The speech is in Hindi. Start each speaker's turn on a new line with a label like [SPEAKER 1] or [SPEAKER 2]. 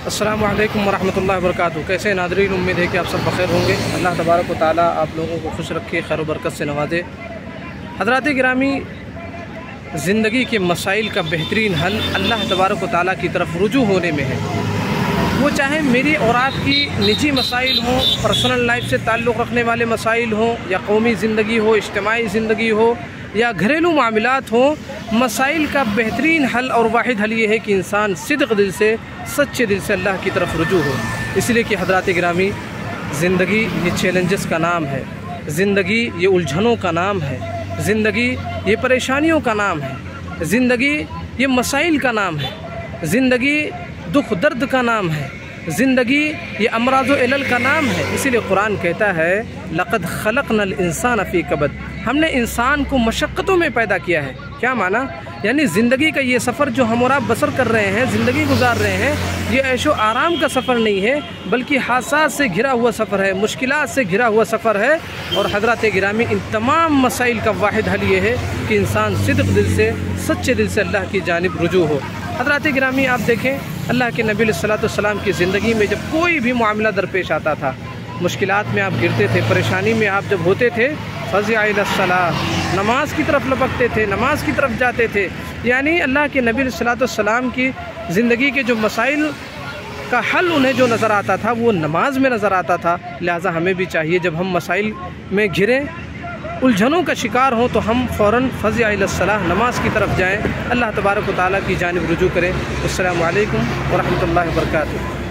[SPEAKER 1] अस्सलामु अलैकुम वरहमतुल्लाहि वबरकातुहू। कैसे नादरीन, उम्मीद है कि आप सब बखैर होंगे। अल्लाह तबारक व तआला आप लोगों को खुश रखे, खैर व बरकत से नवाजे। हज़रात गिरामी, ज़िंदगी के मसाइल का बेहतरीन हल अल्लाह तबारक व तआला की तरफ रुजू होने में है। वो चाहे मेरी और आपकी निजी मसाइल हों, पर्सनल लाइफ से ताल्लुक़ रखने वाले मसाइल हों, या कौमी ज़िंदगी हो, इज्तिमाई ज़िंदगी हो, या घरेलू मामलात हों, मसाइल का बेहतरीन हल और वाहिद हल ये है कि इंसान सिद्क़ दिल से, सच्चे दिल से अल्लाह की तरफ रुजू हो। इसलिए कि हज़रात गिरामी, ज़िंदगी ये चैलेंजेस का नाम है, ज़िंदगी ये उलझनों का नाम है, ज़िंदगी ये परेशानियों का नाम है, ज़िंदगी ये मसाइल का नाम है, ज़िंदगी दुख दर्द का नाम है, ज़िंदगी ये अमराज़ व इलल का नाम है। इसीलिए कुरान कहता है लक़द खलक़नल इंसान फ़ी कबद, हमने इंसान को मशक्क़तों में पैदा किया है। क्या माना? यानी ज़िंदगी का ये सफ़र जो हम और आप बसर कर रहे हैं, ज़िंदगी गुजार रहे हैं, ये ऐशो आराम का सफ़र नहीं है, बल्कि हादसात से घिरा हुआ सफ़र है, मुश्किलात से घिरा हुआ सफ़र है। और हज़रात गिरामी, इन तमाम मसाइल का वाहिद हल ये है कि इंसान सिद्क़ दिल से, सच्चे दिल से अल्लाह की जानिब रुजू हो। हज़रात गिरामी, आप देखें अल्लाह के नबी सल्लल्लाहु की ज़िंदगी में जब कोई भी मामला दरपेश आता था, मुश्किलात में आप गिरते थे, परेशानी में आप जब होते थे, फ़ज़िअ इलस्सलाह, नमाज की तरफ लपकते थे, नमाज की तरफ जाते थे। यानी अल्लाह के नबी सल्लल्लाहु की ज़िंदगी के जो मसाइल का हल उन्हें जो नज़र आता था वो नमाज में नज़र आता था। लिहाजा हमें भी चाहिए जब हम मसाइल में घिरें, उलझनों का शिकार हों, तो हम फ़ौरन फ़ज़िअ इलस्सलाह, नमाज की तरफ जाएँ, अल्लाह तबारक व तआला की जानिब रुजू करें। अस्सलामु अलैकुम व रहमतुल्लाहि व बरकातुहू।